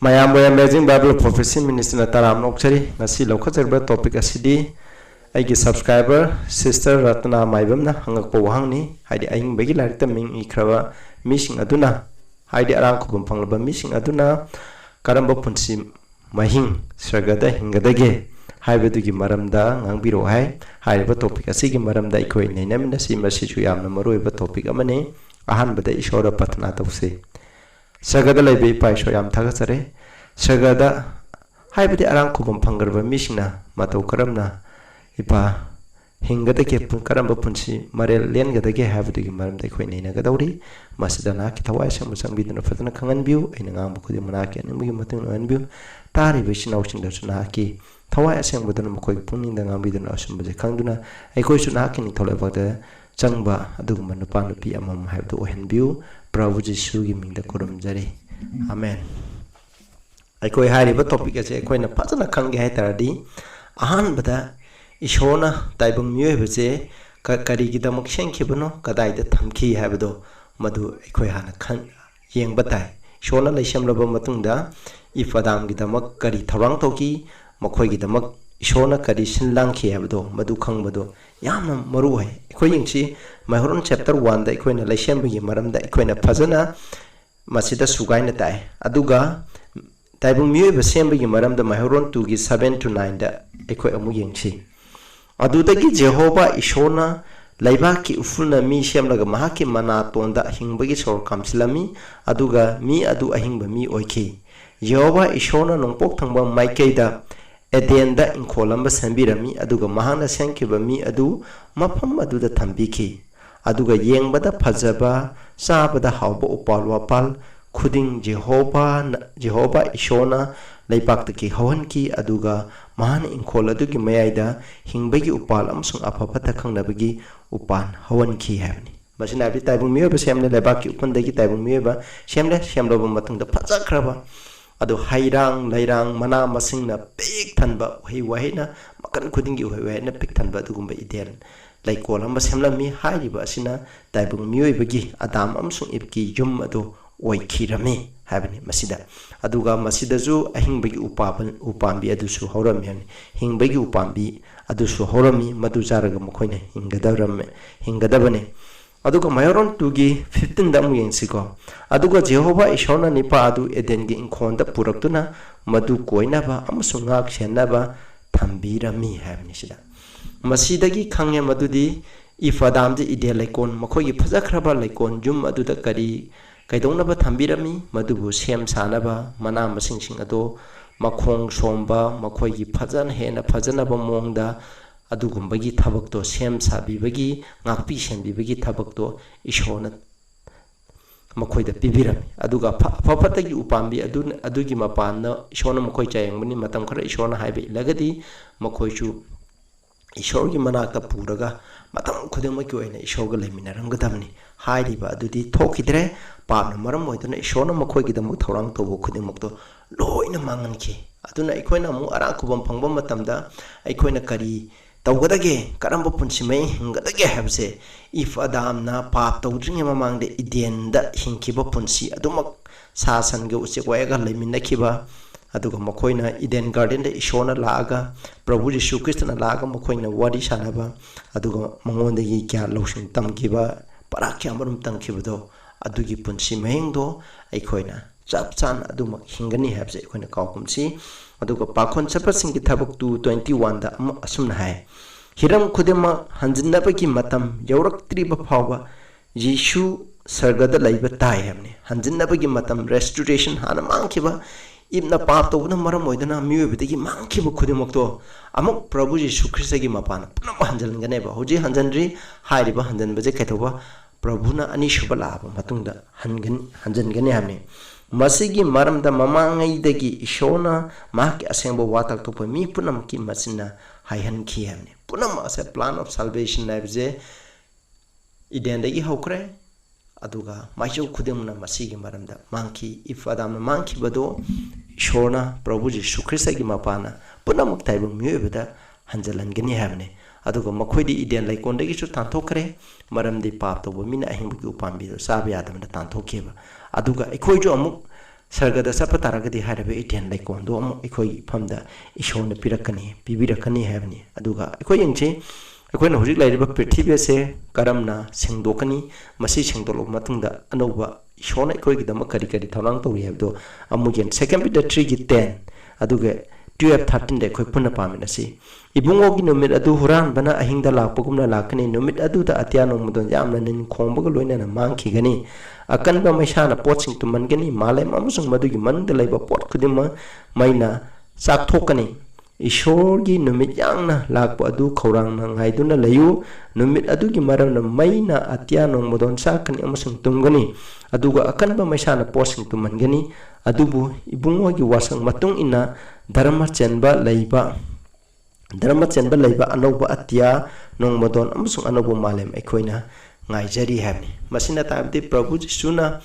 Mayam boy amazing Bible prophecy minister taram nokchari ngasi lokhajarba topic asidi aigi subscriber sister Ratna maibam na hangak po wahangni haidi aing bagi larita ming ikraba missing aduna haidi arang khubum panglaba missing aduna karamba punsi mahing sargada hingadage haibadugi maramda ngangbiro hai haiba topic asigi maramda ikoi nainamna si masichu yamna maroiba topic amane ahanbada ishora patna tawse Sagada lebe pai so yam thagasare sagada haibadi arang khubum phangarba misina matau karamna ipa hingada ke karamba punsi marel len gada ke habadi gi maram dai khoi neina gadawri masidana ki thawai sang musang bidna fatana khangan biu aina ngam bu khudi mana ke ni matung an biu tari be sinau sing da suna ki thawai sang budana mkhoi puning da ngam bidna asum baje khangduna ai khoi suna ki ni tholai bada changba aduguma nupa nupi amam haibdu ohen biu Prabhu Jisu gi mingda kurum jari amen aikoi hariba topic ase aikoi na phajana khangge hai taradi ahan bada ishona taibung myoy base kari gi damak sengkhibano kadai da thamki habdo madu aikoi hana khan yeng batai shona laisam laba matungda ifadam gi damak kari thawang toki makhoi gi damak ishona kari sinlang khi habdo madu khangbado yamna maru hai aikoi yingsi Mahron chapter 1 da ikoina laisem bagi maram da ikoina phajana masida sugaina tai aduga taibung mioi ba sem bagi maram da Mahron 2 gi 7 to 9 da ikoi amu yengsi adudagi Jehova ishona laiba ki ufulna mi semlaga mahaki mana tonda hingbagi sor kamsilami aduga mi adu ahingba mi oiki Jehova ishona nongpok thangba maikeida edenda inkolamba sambirami aduga mahana sengkiba mi adu mafam aduda thambiki aduga yengbada phajaba sabada hawba upal wapal khuding Jehova ishona laibak ki hawan ki aduga mahan inkhol adugi mayaida hingbagi upal amsung apapata khangnabagi upan hawan ki habni masina bi taibung miyoba semle laibak ki upandagi taibung miyoba semloba matungda phajakraba adu hairang lairang mana masingna pek thanba wahina makan khudingi wahina pek thanba adugumba idel Laikol amba semlami hairiba asina taibung miyoibagi adam amsung ibki yum adu oikhirami habani masida aduga masidaju ahingbagi upambi adusu horami hani hingbagi upambi adusu horami madu jaraga mokhoina hingadabane aduga mayoron 2 gi 15 da mu yengsiko aduga Jehova ishona nipa adu edengi inkhonda puraktuna madu koinaba amsung ngak senaba thambirami habani sida Masidagi khangye madudi ifadamji ide laikon makhogi phajakraba laikon jum aduda kari kaidongnaba thambirami madubu sem sanaba mana masingsing ado makhong somba makhogi phajana hena phajanaba mongda adugumbagi thabakto sem sabibagi ngakpi senbibagi thabakto ishona makhoida pibirami aduga phapatagi upambi adugi mapanna ishona makhoi chayengmani matam khara ishona haibe lagadi makhoichu Ishorgi manakta puraga matam khudimaki oina ishorga leminaramgadamni hairiba adudi thokidre paapna maram oiduna ishorna makhoigi damu thorang tobo khudimokto loina manganki aduna ikoina mu arang khubam phangba matamda ikoina kari tawgadage karamba punsimai hingadage habse if adamna paap tawdringe mamangde idenda hingkiba punsi adumak sasange uchekwaiga leminakiba aduga makhoina Eden Garden da ishona laaga Prabhu Jisu Krishna laaga makhoina wadi sanaba aduga mangondagi kya losing tamkiba parakya marum tangkibado adugi punsi mahingdo aikhoina chapchan aduma hingani habse aikhoina kawkumsi aduga pakhon chapasing ki thabak 221 da asumna hai hiram khudema hanjinnabagi matam yauraktriba phawba Jisu sargada laiba tai hamne hanjinnabagi matam restoration hana mangkiba Ibna paap to na maram oidana miyoibidagi mangkiba khudimokto amuk Prabhu Jisu Kristagi mapana punam hanjalganeba hoji hanjanri hairiba hanjanbaje kaitoba Prabhuna anishuba laba matungda hanjangani hamne masigi maramda mamangaidagi ishona mahki asengba watak topa mi punam ki masina haihan ki hamne punam ase plan of salvation naibje idendagi hokre aduga maijo khudimna masigi maramda mangki if adamna mangki bado ishona Prabhu Jisu Kristagi mapana punamuk taibung miyoibada hanjalangani habne aduga makhoidi iden laikondagi su tanthokre maramdi paap to mina ahingbugi upambi sabi adamda tanthokeba aduga ikhoijo amuk sargada sapa taragadi harabe iten laikondo amu ekhoi famda ishona pirakani pibirakani habni aduga ekhoi yengche ekhoi na hujik lairiba Prithibida se karamna sengdokani masi sengdolok matungda anouba ishona ekhoi gidama kari kari thalang tori habdo amu gen second bit 3 gi 10 aduga 12 13 de ekhoi punna pamina si ibungo gi numit adu huran bana ahingda lakpogumna lakani numit adu da atyano mudon yamna nin khombaga loina na mangki gani akan ba maisana potsing tuman gani malem amusung madugi manda laiba pot khudima maina sak thokani ishor gi numit yangna lakpa adu khorang na ngaiduna layu numit adu gi maramna maina atyano mudon sakani amusung tungani aduga akan ba maisana potsing tuman gani adubu ibungo gi wasang matung ina dharma chenba laiba anouba atya nongmodon amusung anouba malem ekhoina ngaijari habni masina tabdi prabhu jisuna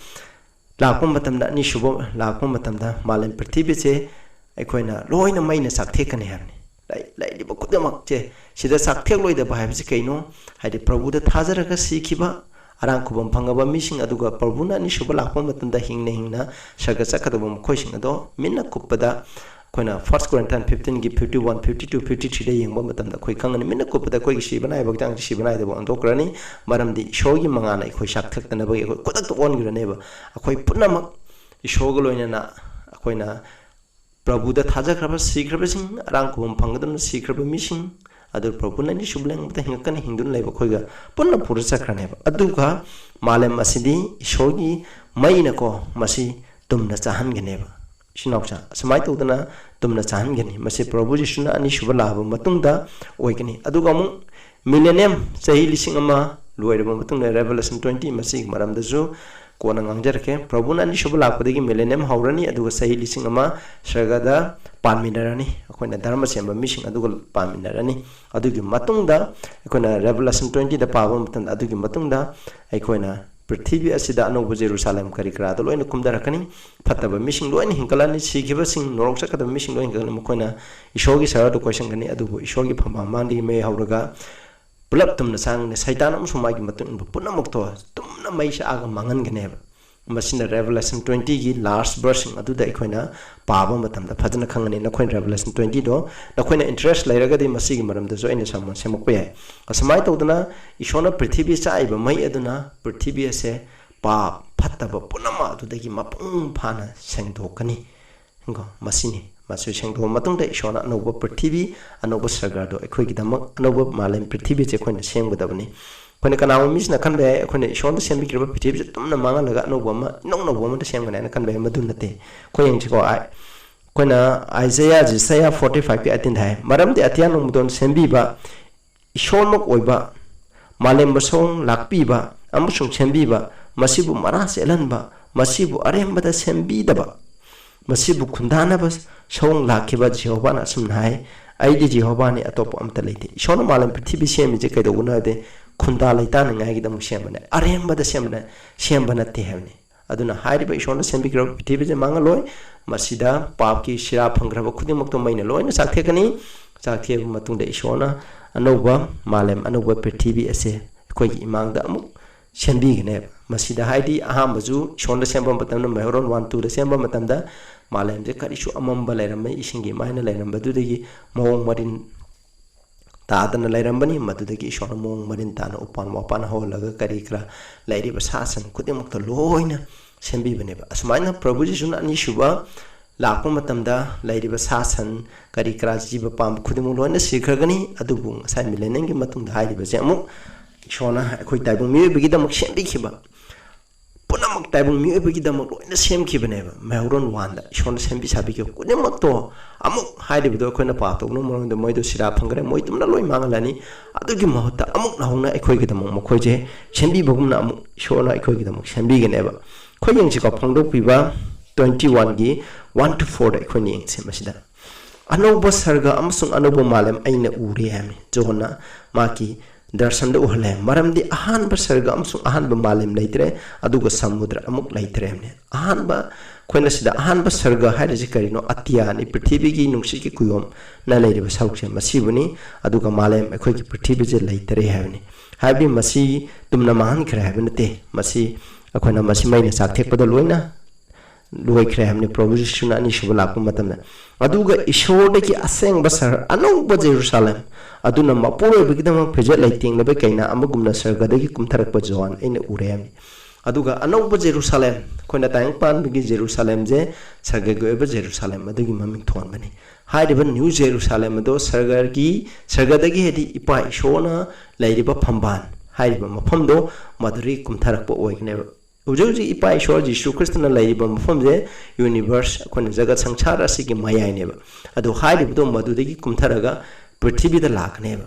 lakpa matamda ni shubo lakpa matamda malem Prithibida se ekhoina loina maina sakthekani habni lai liba kudamak che sida sakthek loida ba habsi kaino haidi prabhu da thajaraga sikhiba arang khubam phangaba mising aduga prabhu na ni shubo lakpa matamda hingna saga sakadabam khoising ado minna kupada koina first Corinthians 15 gi 51 52 53 de yengba matamda khoi khangani minna kupada khoi gi sibanai bagtang sibanai de bon dokrani maramdi shogi mangana khoi sakthak tana bagi khoi kodak to on girane ba khoi punamak shoga loina na khoina prabhu da thaja kraba sikraba sing arang khum phangadam sikraba mising adu prabhu na ni shubleng ta hingkan hindun laiba khoi ga punna pursa krane ba aduga malem asidi shogi maina ko masi tumna chahan gane ba Shinoksa, Samai Todana, Tumna Changani, Masi Prabhu Jishuna, and Shubalaba, Matunda, Awakening, Adugamu, Millennium, Sahi Lishingama, Luerba Matunda, Revelation 20, Masi, Madame de Zoo, Konanganjarke, Prabhu and Shubalaka, Millennium, Haurani, Aduga Sahi Lishingama, Shagada, Palminarani, Akona Dharma Samba Mission, Adugal Palminarani, Adugi Matunda, Akona Revelation 20, the Pavum, Adugi Matunda, Eikhoina. Prithibida asida Anouba Jerusalem karikra do loina kumdarakani phataba mission loina hinkalani sigiba sing norok sakada mission loina hinkalani mokoina ishogi sara do question gani adubu ishogi phama mandi me hauraga pulap tumna sang ne saitan am sumai gi matun punamuk to tumna maisa aga mangan gane ba masina Revelation 20 gi last verse adu da eikhoina paba matam da phajana khangani na khoin Revelation 20 do na khoina interest lairaga di masigi maram da jo ina samon semok pe asamai todana ishona Prithibida chaiba mai aduna Prithibida se pa phattaba punama adu da gi mapung phana sengdokani ngo masini masu sengdo matung da ishona Anouba Prithibida Anouba sagar do ekhoi gi damak Anouba malem Prithibida che khoina sengudabani Kone kana umis na kan be kone shon sem bi kirba Prithibida tumna manga laga Anouba ma nong ma de sem gana na kan be madun nate ko yeng chi ko ai kona Isaiah 45 pi atin hai maram de atian nong don sembi ba ishon mok oiba malem basong lakpi ba amusung sembi ba masibu mara selan ba masibu arem ba da sembi da ba masibu khundana ba song lakhi ba Jehovah na sum hai ai di Jehovah ni atop amta leite ishon malem Prithibida sem je kai do na de khunda laitana ngai gi dam sembana aremba da sembana te havni aduna hairiba ishona sembi kro Prithibida mangaloi masida papki shira phangraba khudimok to maina loina sakthekani sakhe matung de ishona Anouba malem Anouba Prithibida ase khoi gi imang da amuk sembi gane masida haidi aham baju ishona semba matam na mehron 1 2 da semba matam da malem je kari shu amamba lairamai isingi maina lairamba du degi mawong marin Tadana Lairambani, Madudaki Shona Mong Marintana upon Wapana Holaga Karikra, Lady Basasan, Kudimukta Loina, Sembi Beneva. Asmina proposition and Yishuba, Lakumatamda, Lady Basasan, Karikra Jiba Pam Kudimulona, Sikragani, Adubung, San Milenangi Matung, Heidi Bazamu, Shona, Kuitabum, Begidamuk Sembikiba. Punamak Tabum, Begidamuk, in the same Kibaneva, Melron Wanda, Shona Sembi Sabiki, Kudimato. Amuk haidi bido koina pato no morong de moido sira phangre moitum na loi mangalani adugi mahota amuk na hongna ekhoi gi damong mokhoje sembi bogum na amuk shona ekhoi gi damok sembi gi neba khoyeng chi ko phangdok piba 21 gi 1 to 4 da ekhoi ni se masida Anouba sarga amsung Anouba malem aina ure hami jona maki darshan da uhle maram di ahan ba sarga amsung ahan ba malem leitre aduga samudra amuk leitre hami ahan ba Koina sida ahanba sarga haida jikarino atia ni Prithibida gi nungsi ki kuyom na leiriba saukse masibuni aduga malem ekhoi ki Prithibida je leitere havni habi masi tumna mahan khra havna te masi akhona masi maina sakthek pada loina loikhre hamni proposition ani shubala kumatamna aduga ishordaki aseng basar Anouba Jerusalem aduna mapuro bigidam phejat lighting labe kaina amagumna sargadagi kumtharakpa zon aina ure hamni aduga Anouba Jerusalem koina tang pan bigi Jerusalem je sargagoi Jerusalem adugi maming thon bani hairiba New Jerusalem do sargadagi hedi ipa ishona lairiba phamban hairiba mafamdo maduri kumtharakpa oigne Ujuji ipa ishor Jisu Kristna lairiba mafamje universe akona jagat sangsar asigi mayai neba adu hairiba madudagi kumtharaga Prithibida lakneba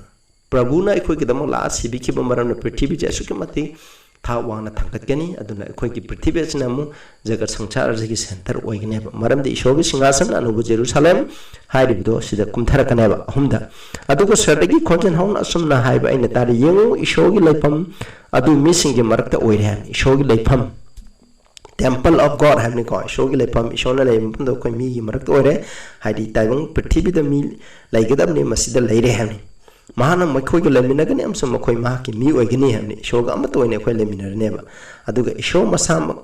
Prabhuna ikhoigidamo la sibikiba maramna Prithibi jesuki mati tha wangna thangkatgani aduna ikhoigi Prithibi sinamu jagat sangsar asigi center oigneba maramde ishogi singasan Anouba Jerusalem hairiba sida kumtharakaneba ahumda adugo sardagi khonjen hauna asumna haiba aina tari yengu ishogi laipam adu misingi marakta oirhan ishogi laipam Temple of God hamni ko ishogi laipam ishona laipam do ko mi gi marakta oire haidi taibang Prithibida mi laigadamni masida laire hamni mahana makhoi gi laminagani amsam makhoi ma ki mi oigani hamni ishoga amato oine khoi laminarneba aduga isho masam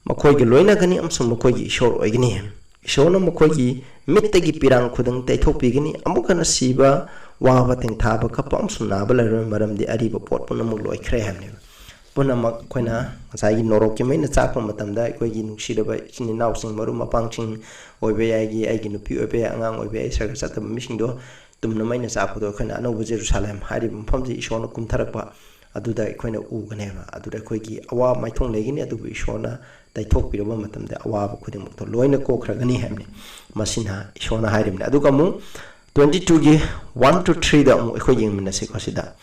makhoi gi loinagani amsam makhoi gi ishor oigani ham ishona makhoi gi mittagi pirang khudang taithopigani amukana siba waba teng thaba kapa amsam naba lairo maramdi ariba pot punamuk loikhre hamni punamak khoina ngasai norok ki maina chakpa matamda koigi nungsidaba chini nausing maru mapangching oibe yaigi aigi nupi oibe angang oibe sarga sataba mising do tumna maina chakpa do khoina Anouba Jerusalem hari mphomji ishona kumtharakpa aduda khoina uganeba aduda koigi awa maithong legini adubu ishona taithok piraba matamda awa khudimuk to loina kokhragani hamni masina ishona hairimni aduga mu 22 gi 1 to 3 da mu khoi yeng minase ko sida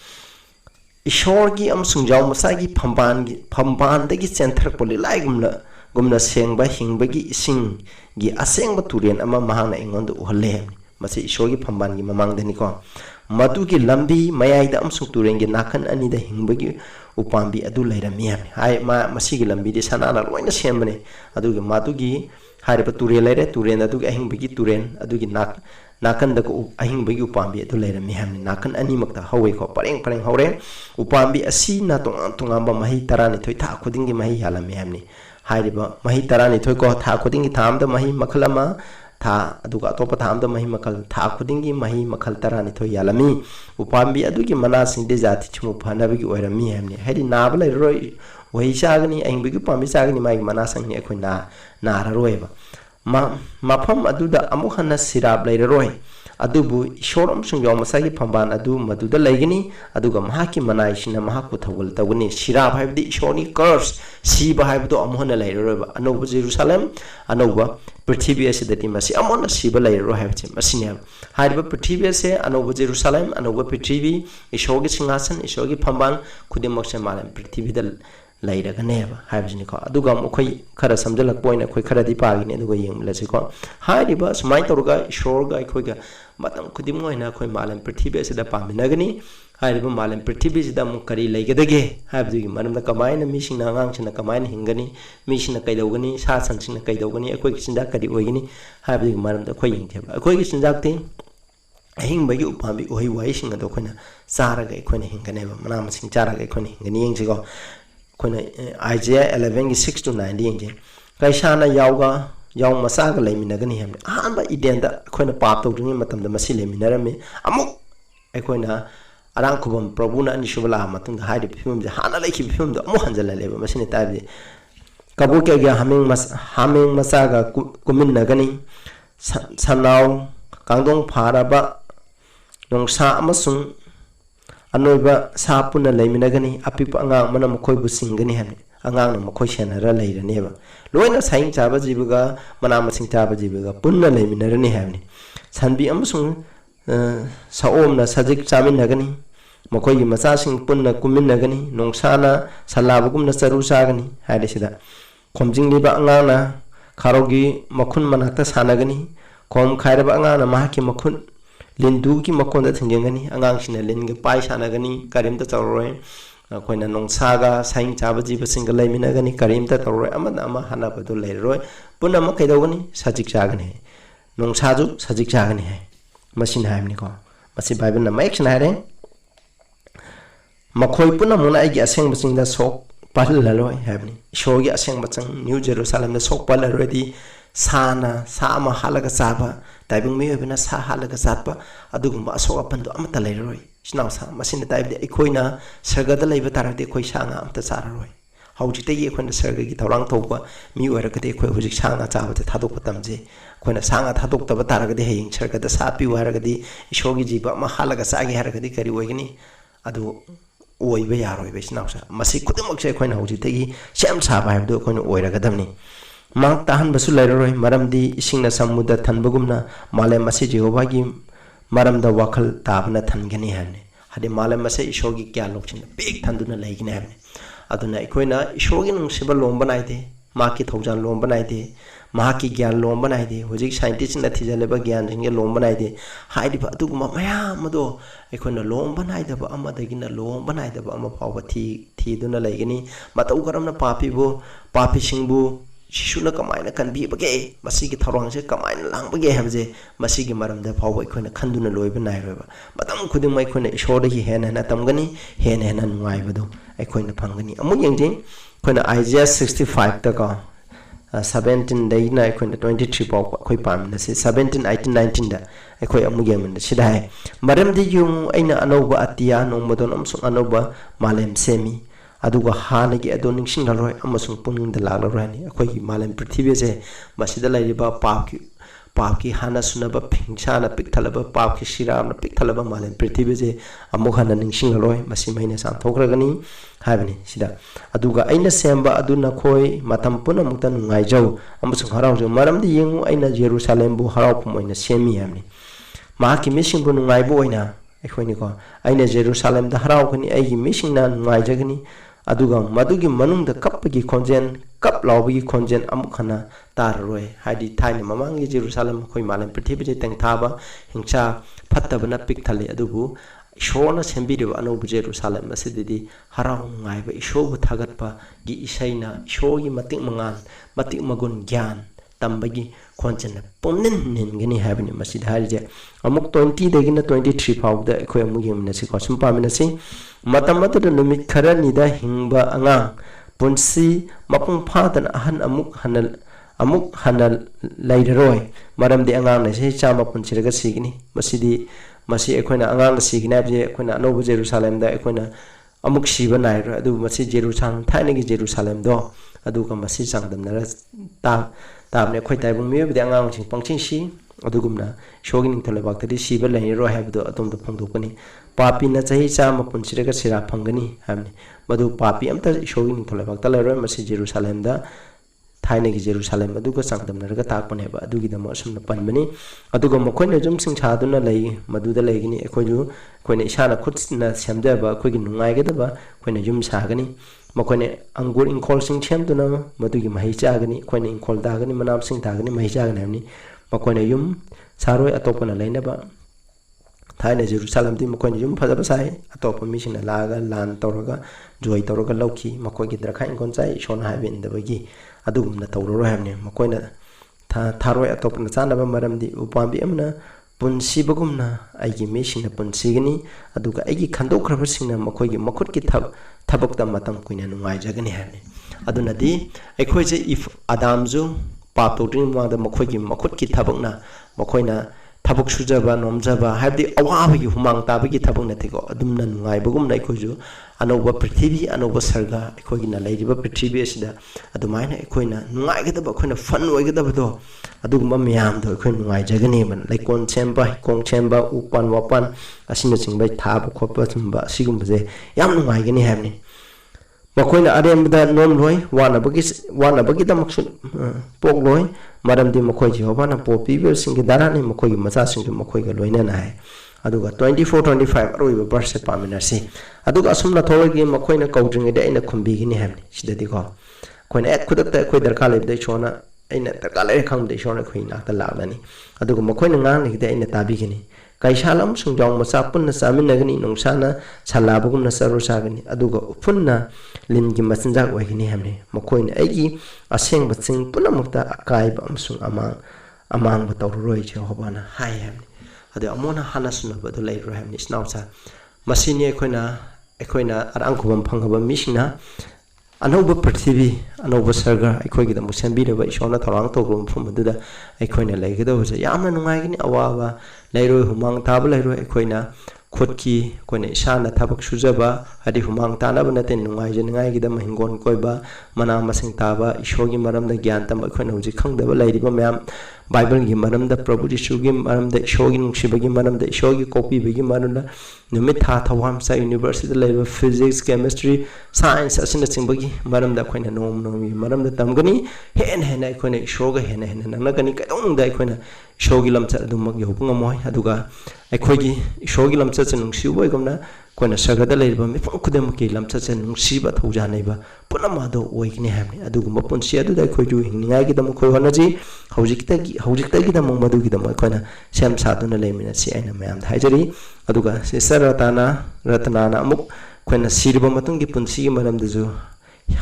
Ishorgi amsungjaw masagi phamban dagi center poli lai gumna sengba hingbagi ising gi asengba turen ama mahana ingondo uhalle masi ishorgi phamban gi mamang dani ko madu gi lambi mayai da amsung turen gi nakan ani da hingbagi upambi adu lairami hai ma masi gi lambi di sanana loina sembane adu gi madu gi hariba turen laire turen adu gi hingbagi turen adu gi nakan da ko ahing bagi upambi adu lairami hamni nakan ani makta hawe ko pareng hore upambi asi na tongamba mahi tarani thoi tha khudingi mahi halami hamni hairiba mahi tarani thoi ko tha khudingi thamda mahi makhalama tha aduga atopa thamda mahi makal tha khudingi mahi makal tarani thoi yalami upambi adugi mana singde jati chumu phanabigi oirami hamni hairi nabla roi wai sagani ahing bagi upambi sagani mai mana sangni ekhoi na raroeba mafam aduda amukhana sirab lairoi adubu ishoram sungyaw masagi phamban adu maduda laigini aduga mahaki manai sina mahaku thawal tawani sirab haibdi ishoni curse siba haibdo amuhana lairoi Anouba Jerusalem Anouba Prithibi asidati masi amona siba lairoi haibche masine haiba Prithibi se Anouba Jerusalem Anouba Prithibi ishogi singasan ishogi phamban khudimokse malam Prithibida lairaga neba haibjini ko aduga mkhoi khara samjalak poina khoi khara di pagini aduga yengmlase ko hairiba smai toruga ishorga khoiga matam khudim ngoina khoi malam Prithibida sida paminagani hairiba malam Prithibida sida mukari laigedage haibjigi maramda kamaina misingna angangsina kamaina hingani misingna kaidogani sa sansingna kaidogani khoi kisinda kadi oigini haibjigi maramda khoi yengtheba khoi kisinjak te ahing bagi upambi ohi wai singa do khoina charaga khoina hinganeba mana masing charaga khoina hingani yengsi ko khoina Isaiah 11:6 to 9 yengje kaisana yaw masaga leiminagani hamni ahanba idenda khoina pap tawdungi matamda masi leiminarame amuk khoina arang khubam Prabhuna ani shubala matunda haidi phimum je hana laiki phimum do amu hanjala leba masine tabi kabu ke ga haming masaga kumin nagani sanaw kangdong pharaba nongsa amasung Anouba sapuna leiminagani apipa angang mana makhoi bu singani hamni angang na makhoi senara leiraneba loina saing chaba jibuga mana masing chaba jibuga punna leiminarani hamni sanbi amasung saom na sajik chamin nagani makhoi gi macha sing punna kumin nagani nongsana salabugum na charu sagani haide sida khomjing liba angang na kharogi makhun manakta sanagani khom khairaba angang na mahaki makhun lindu ki makonda thinggani angang sina linga pai sanagani karimta tawroi khoina nongsaga saing chaba jiba singa laiminagani karimta tawroi amana ama hana badu leiroi puna ma kaidogani sajik chagani nongsaju sajik chagani hai masin haimni ko masi bible na mek sna hare makhoi puna muna ai gi aseng basingda sok pallaloi habni shogi aseng bachang New Jerusalem da sok pallaloi di sana sa ama halaga saba taibung me bena sa halaga satpa adugumba asok apan do amata leiroi sinaw sa masin taib de Eikhoina sarga da leiba tarade khoi sanga amta sararoi hauji te Eikhoina sarga gi tawrang thokwa mi oira kate khoi hujik sanga chaba te thadok patamje khoina sanga thadok taba taragade heying sarga da sapi waragadi ishogi jiba ma halaga sagi haragadi kari oigini adu oiba yaroi be sinaw sa masi kudumak se khoina hauji te gi sem saba habdo khoina oiragadamni mang tahan basu lairoi maramdi isingna samuda thanbagumna malem masi Jehova gi maramda wakhal tabna thangani hamne hade malem masi ishogi kya lokchin big thanduna laigine hamne aduna Eikhoina ishogi nungsiba lomba naide maki thaujan lomba naide mahaki gyan lomba naide hojik scientist na thijaleba gyan jinge lomba naide haidi ba aduguma mayam ado Eikhoina lomba naide ba amadagina lomba naide ba ama pawba thi duna laigani matau karamna papi singbu Shishuna kamaina kan bi bage masigi tharang se kamaina lang bage hamje masigi maramda phawba Eikhoina khanduna loiba naireba matam khuding mai Eikhoina ishoda hi hena na tamgani hena nungai badu Eikhoina phangani amu yengjing Eikhoina Isaiah 65 ta ka 17 dai na Eikhoina 23 paw khoi pam na se 17 18 19 da Eikhoy amu yemen da sidai maramdi yung aina Anouba atia nomodon amsung Anouba malem semi aduga hanagi adoning singaloi amasung puning da laglarani akhoi malem Prithibida je masida laiba papki hana sunaba phingchana pikthalaba papki shiramna pikthalaba malem Prithibida je amukhana ning singaloi masi maina sam thokragani habani sida aduga aina semba aduna khoi matam puna mukta nungai jau amasung harau jo maramdi yengu aina Jerusalem bu harau pumoina semi hamni mahaki missing bu nungai bu oina Eikhoini ko aina Jerusalem da harau kani aigi missing na nungai jagani aduga madugi manungda kapagi khonjen kap lawbagi khonjen amukhana tarroi hadi thaini mamangi Jerusalem khoi malem Prithibida teng thaba hingcha phattabana pikthali adubu ishona sembiri Anouba Jerusalem asididi harau ngaiba ishobu thagatpa gi isaina ishogi matik mangan matik magun gyan tambagi khonchen pomnen nengani habini masid harije amuk 20 dagina 23 phawda Eikhoy amu yemna si kosum pamina si matam mata numit khara nida hingba anga punsi mapung phadan ahan amuk hanal lairoi maram de anga na se chama punchiraga sigini masi Eikhoina anga na sigina je Eikhoina Anouba Jerusalem da Eikhoina amuk siba naira adu masi Jerusalem thaini gi Jerusalem do adu ka masi sangdamnara tabne khoi taibung me bi angang sing pangching si adugumna shogin tholebak tadi siba lai ro habdo atom do phangdokani papi na chahi chama punsirega sira phangani hamni madu papi amta shogin tholebak talai ro masi Jerusalem da thaina gi Jerusalem aduga sangdamna raga takpane ba adugi da mo sumna panbani aduga mokhoina jum sing chaduna lai madu da laigini ekhoju khoina isana khutna samja ba khogi nungai ga da ba khoina jum sagani मकोने अंगूर इंखोल सिंग छेमदुना मदुगी मही चागनी कोने इंखोल दागनी मनाम सिंग दागनी मही चागनी हमनी मकोने yum सारोय अतोपना लैनबा थाइने Jerusalem दी मकोने yum फजबा साइ अतोप मिसिना लागा लान तौरगा जोय तौरगा लौखी मकोगी द्रखा इंखोन चाइ सोन हाइबेन दबगी अदुगुमना तौरो हमनी मकोने थारोय अतोपना चानबा मरमदी उपांबी अमना punsi bagumna aigi mesingna punsigani aduga aigi khandokrabasingna makoigi makhutki thabakta matam kuina nungai jagani habni aduna di Eikhoy je if adamju pap tawtring mangda makoigi makhutki thabakna makoina thabak sujaba nomjaba habdi awabagi humang tabagi thabakna thiko adumna nungai bagumna Eikhoyju Anouba Prithibi Anouba sarga Eikhoygi na leiriba Prithibi asida adumaina Eikhoyna nungai gadaba Eikhoyna fun oigadaba do adugumba miyam do Eikhoy nungai jagani man laikon chemba kong chemba upan wapan asina chingbai thaba khoppa chumba sigumba je yam nungai gani habni makoina aremda nom loi wana bagi da maksud pok loi maramdi makoi Jehova na popi ber singi darani makoi macha singi makoi ga loina na hai aduga 24-25 aroiba verse pamina si aduga asumna thogi makoina kaudringe de ina khumbi gini hamni sidadi ko koina ek khudakta koi darkar lebde chona ina darkar le khangde chona khoi na ta lagani aduga makoina ngang ni de ina tabi gini kaisalam sungjong macha punna saminagani nungsana salabugum na saru sagani aduga upunna limgi masinjak wagini hamni makoina aigi aseng batsing punamukta akai ba amsung amang ba tawroi Jehova na hai hamni ade amona hana sunaba do lai ro hamni snausa masini Eikhoina arang khubam phangaba misina Anouba Prithiba Anouba Sarga Eikhoina Musenbiraba Ishona Tarang Togrum from Maduda Eikhoina Legado was a Yaman Nungagini Awawa Lairo Humang Tablairo Eikhoina Kotki Kone Shana Tabak Shuzaba Hadi Humang Tanabanat and Nungai the Mahingon Koiba Mana Masing Taba Ishogi Maram the Gyantam Eikhoina Uzikang the Lady Mam Bible Gimaram the Prabhu Shugim Maram the Shogin Shibagi Maram the Shogi copy Bigi Marunda Numita Tawamsa University level physics chemistry science asin singbagi maram da khoina nom nomi maram da tamgani hen hen ai khoina shoga hen hen nangani kadong da khoina shogi lamcha dum mag yobunga moi aduga ai khoigi shogi lamcha chenung siuboi gomna khoina sagada leiba mi phukudem ki lamcha chenung siba thauja neiba punama do oigni hamni adugumba punsi adu da khoiju hinningai gi dam khoi honaji haujikta gi dam madu gi dam khoina sem saduna leimina si aina mayam haijari aduga sister ratana amuk khoina sirba matungi punsi gi maram deju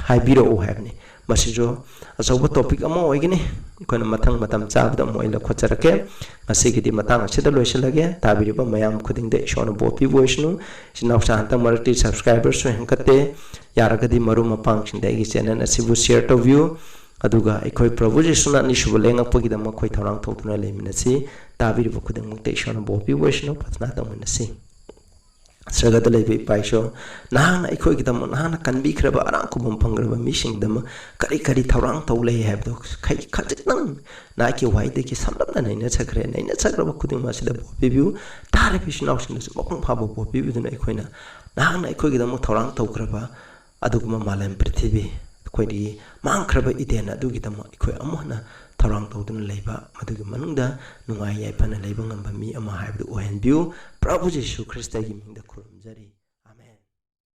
haibiro o habni masijo asoba topic ama oigini khoina mathang matam chabda moila khocharake asigi di matang achida loisalage tabiriba mayam khuding de shona bopi voishnu sinaw santa marti subscribers so hankate yaragadi maru mapang chindai gi channel asibu share to view aduga ekhoi prabhu jisuna ni shubulenga pagi dam khoi thorang thotuna leminasi tabiriba khuding mukte shona bopi voishnu patna tamunasi Sagada lebe paisho nahana ekhoi gidam nahana kanbi khraba arang kubum pangraba mishing dam kari kari thorang tole have do khai khajitnang na ki wai de ki samlamna naina chakraba khuding ma sida bopi view tare fishna option is mokong phabo bopi view na ekhoina nahana ekhoi gidam thorang tawkraba aduguma malam Prithiba khoi mang khraba idena dugidam ekhoi amona Tarang Todun Labor, Maduga Manunda, Nungai Yapana Labor, and Bami, Ama Hybrid Ohen View, Prabhu Jesu Christ, giving the Kurum Zari. Amen.